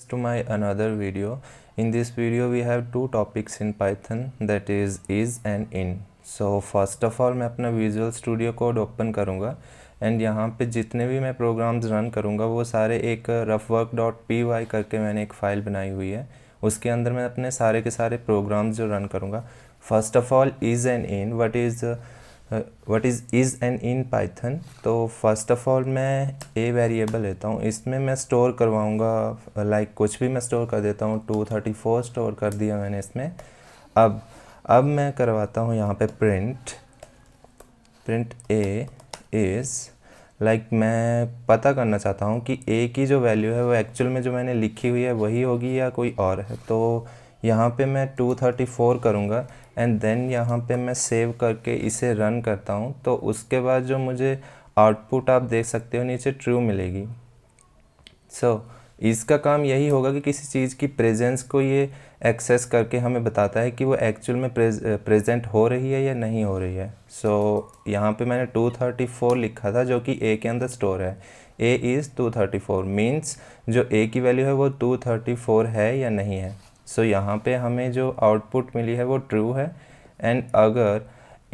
to my another video. In this video we have two topics in Python, that is and in. So first of all मैं अपना Visual Studio Code open करूँगा and यहाँ पे जितने भी मैं programmes run करूँगा वो सारे एक roughwork.py करके मैंने एक फ़ाइल बनाई हुई है, उसके अंदर मैं अपने सारे के सारे प्रोग्राम्स जो रन करूँगा. First of all is and in, what is and in Python. तो फर्स्ट ऑफ ऑल मैं ए वेरिएबल लेता हूँ, इसमें मैं स्टोर करवाऊँगा लाइक कुछ भी मैं स्टोर कर देता हूँ. 234 स्टोर कर दिया मैंने इसमें. अब मैं करवाता हूँ यहाँ पे प्रिंट ए इज़ लाइक मैं पता करना चाहता हूँ कि ए की जो वैल्यू है वो एक्चुअल में जो मैंने लिखी हुई है वही होगी या कोई और है. तो यहाँ पे मैं 234 करूँगा एंड देन यहाँ पे मैं सेव करके इसे रन करता हूँ. तो उसके बाद जो मुझे आउटपुट आप देख सकते हो नीचे ट्रू मिलेगी. इसका काम यही होगा कि किसी चीज़ की प्रेजेंस को ये एक्सेस करके हमें बताता है कि वो एक्चुअल में प्रेजेंट हो रही है या नहीं हो रही है. यहाँ पे मैंने 234 लिखा था जो कि ए के अंदर स्टोर है. ए इज़ 234 मीन्स जो ए की वैल्यू है वो 234 है या नहीं है. यहाँ पे हमें जो आउटपुट मिली है वो ट्रू है. एंड अगर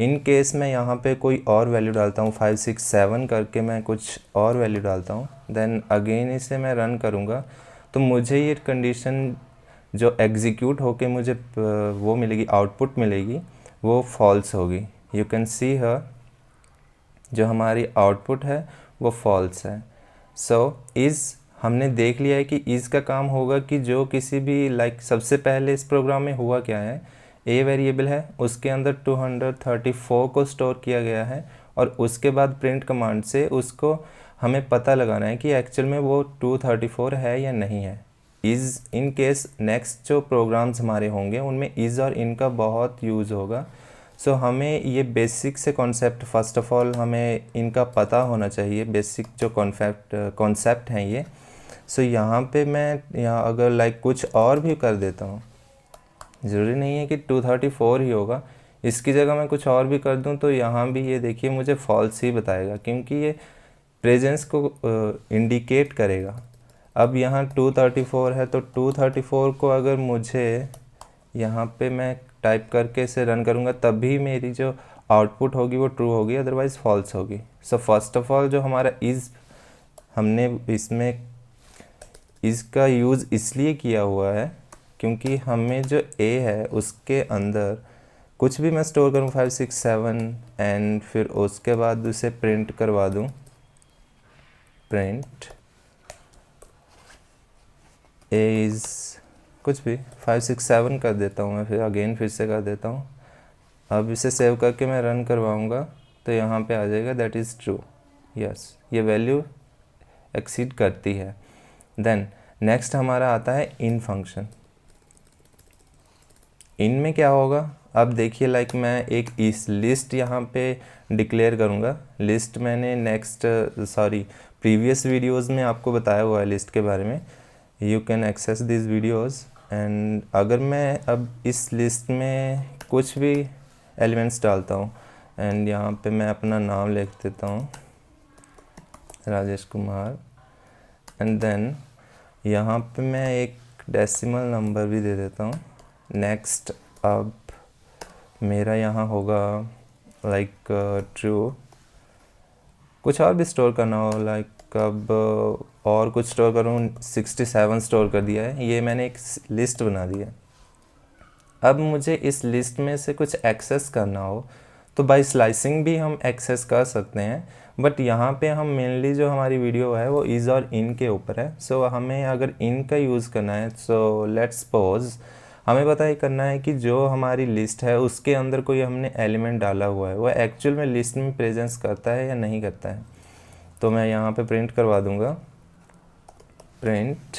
इन केस मैं यहाँ पे कोई और वैल्यू डालता हूँ 567 करके मैं कुछ और वैल्यू डालता हूँ, देन अगेन इसे मैं रन करूँगा तो मुझे ये कंडीशन जो एग्जीक्यूट होके मुझे वो मिलेगी, आउटपुट मिलेगी, वो फॉल्स होगी. यू कैन सी हर जो हमारी आउटपुट है वो फॉल्स है. इज़ हमने देख लिया है कि इज़ का काम होगा कि जो किसी भी लाइक सबसे पहले इस प्रोग्राम में हुआ क्या है, ए वेरिएबल है उसके अंदर 234 को स्टोर किया गया है और उसके बाद प्रिंट कमांड से उसको हमें पता लगाना है कि एक्चुअल में वो 234 है या नहीं है. इज़ इन केस नेक्स्ट जो प्रोग्राम्स हमारे होंगे उनमें इज़ और इन का बहुत यूज़ होगा. हमें ये बेसिक से कॉन्सेप्ट फर्स्ट ऑफ ऑल हमें इनका पता होना चाहिए, बेसिक जो कॉन्सेप्ट हैं ये. यहाँ पे मैं यहाँ अगर लाइक कुछ और भी कर देता हूँ, ज़रूरी नहीं है कि 234 ही होगा, इसकी जगह मैं कुछ और भी कर दूँ तो यहाँ भी ये देखिए मुझे फॉल्स ही बताएगा क्योंकि ये प्रेजेंस को इंडिकेट करेगा. अब यहाँ 234 है तो 234 को अगर मुझे यहाँ पे मैं टाइप करके इसे रन करूँगा तभी मेरी जो आउटपुट होगी वो ट्रू होगी, अदरवाइज़ फॉल्स होगी. फर्स्ट ऑफ ऑल जो हमारा इज़, हमने इसमें इज़ का यूज़ इसलिए किया हुआ है क्योंकि हमें जो ए है उसके अंदर कुछ भी मैं स्टोर करूँ 567 एंड फिर उसके बाद उसे प्रिंट करवा दूँ, प्रिंट ए इज़ कुछ भी 567 कर देता हूँ मैं, फिर से कर देता हूँ. अब इसे सेव करके मैं रन करवाऊँगा तो यहाँ पे आ जाएगा दैट इज़ ट्रू. यस, ये वैल्यू एक्सीड करती है. देन नेक्स्ट हमारा आता है इन फंक्शन. इन में क्या होगा, अब देखिए लाइक मैं एक इस लिस्ट यहाँ पे डिक्लेयर करूँगा. लिस्ट मैंने प्रीवियस वीडियोस में आपको बताया हुआ है लिस्ट के बारे में. You can access this videos and अगर मैं अब इस लिस्ट में कुछ भी एलिमेंट्स डालता हूँ एंड यहाँ पे मैं अपना नाम लिख देता हूँ राजेश कुमार एंड देन यहाँ पे मैं एक डेसिमल नंबर भी दे देता हूँ. नेक्स्ट अब मेरा यहाँ होगा लाइक ट्रू. कुछ और भी स्टोर करना हो लाइक अब और कुछ स्टोर करूँ, 67 स्टोर कर दिया है. ये मैंने एक लिस्ट बना दी है. अब मुझे इस लिस्ट में से कुछ एक्सेस करना हो तो बाय स्लाइसिंग भी हम एक्सेस कर सकते हैं, बट यहाँ पे हम मेनली जो हमारी वीडियो है वो इज़ और इन के ऊपर है. हमें अगर इन का यूज़ करना है लेट्स सपोज हमें पता ही करना है कि जो हमारी लिस्ट है उसके अंदर कोई हमने एलिमेंट डाला हुआ है वो एक्चुअल में लिस्ट में प्रेजेंस करता है या नहीं करता है. तो मैं यहाँ पे प्रिंट करवा दूँगा, प्रिंट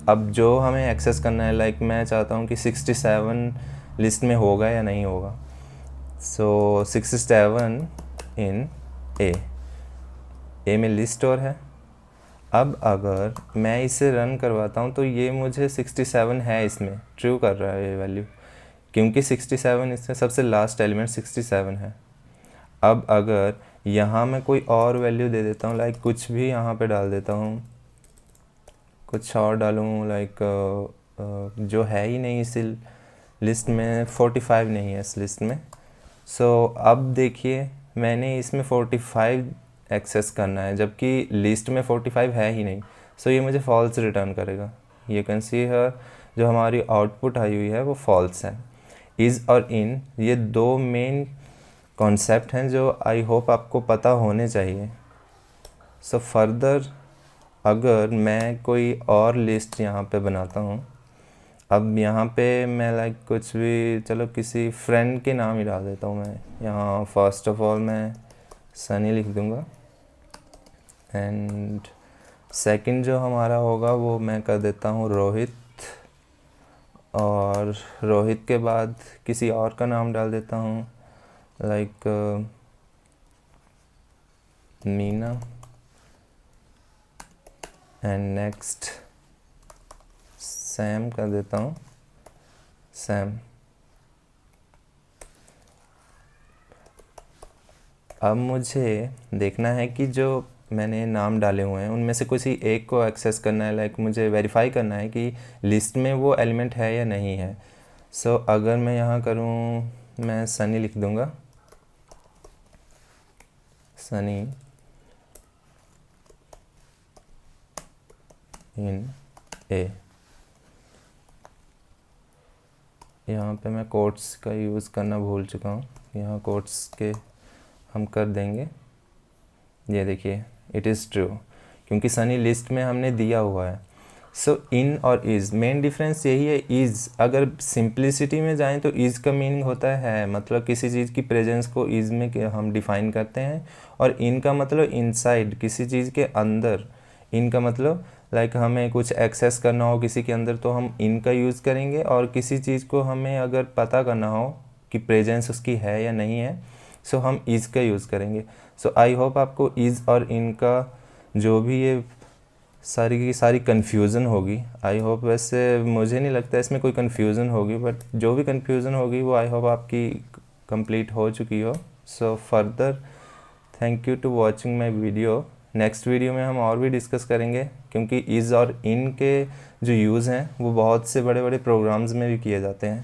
अब जो हमें एक्सेस करना है लाइक मैं चाहता हूँ कि 67 लिस्ट में होगा या नहीं होगा. 67 इन ए में लिस्ट और है. अब अगर मैं इसे रन करवाता हूँ तो ये मुझे 67 है, इसमें ट्रू कर रहा है ये वैल्यू क्योंकि 67 इसमें सबसे लास्ट एलिमेंट 67 है. अब अगर यहाँ मैं कोई और वैल्यू दे देता हूँ, लाइक कुछ भी यहाँ पे डाल देता हूँ, कुछ और डालूँ, लाइक जो है ही नहीं इस लिस्ट में, 45 नहीं है इस लिस्ट में। सो अब देखिए मैंने इसमें 45 एक्सेस करना है, जबकि लिस्ट में 45 है ही नहीं। सो ये मुझे फॉल्स रिटर्न करेगा। यू कैन सी हियर जो हमारी आउटपुट आई हुई है वो फॉल्स है। इज़ और इन ये दो मेन कॉन्सेप्ट हैं जो आई होप आपको पता होने चाहिए। सो फर्दर अगर मैं कोई और लिस्ट यहाँ पे बनाता हूँ, अब यहाँ पे मैं लाइक कुछ भी, चलो किसी फ्रेंड के नाम ही डाल देता हूँ मैं यहाँ। फर्स्ट ऑफ ऑल मैं सनी लिख दूँगा, एंड सेकंड जो हमारा होगा वो मैं कर देता हूँ रोहित, और रोहित के बाद किसी और का नाम डाल देता हूँ, like Meena, and next Sam कर देता हूँ, सैम। अब मुझे देखना है कि जो मैंने नाम डाले हुए हैं उनमें से किसी एक को एक्सेस करना है, लाइक मुझे वेरीफाई करना है कि लिस्ट में वो एलिमेंट है या नहीं है। सो अगर मैं यहाँ करूँ, मैं सनी लिख दूँगा, सनी इन ए। यहाँ पे मैं कोट्स का यूज़ करना भूल चुका हूँ, यहाँ कोट्स के हम कर देंगे। ये देखिए इट इज़ ट्रू, क्योंकि सनी लिस्ट में हमने दिया हुआ है। सो इन और इज़ मेन डिफरेंस यही है। इज़ अगर सिंप्लिसिटी में जाएं तो इज़ का मीनिंग होता है मतलब किसी चीज़ की प्रेजेंस को इज़ में हम डिफ़ाइन करते हैं, और इन का मतलब इनसाइड, किसी चीज़ के अंदर। इन का मतलब लाइक हमें कुछ एक्सेस करना हो किसी के अंदर तो हम इन का यूज़ करेंगे, और किसी चीज़ को हमें अगर पता करना हो कि प्रेजेंस उसकी है या नहीं है, सो हम इज़ का यूज़ करेंगे। सो आई होप आपको इज़ और इन का जो भी ये सारी की सारी कन्फ्यूज़न होगी, आई होप, वैसे मुझे नहीं लगता इसमें कोई कन्फ्यूज़न होगी, बट जो भी कन्फ्यूज़न होगी वो आई होप आपकी कंप्लीट हो चुकी हो। So further thank you to watching my video. Next video में हम और भी डिस्कस करेंगे, क्योंकि इज़ और इन के जो यूज़ हैं वो बहुत से बड़े बड़े प्रोग्राम्स में भी किए जाते हैं।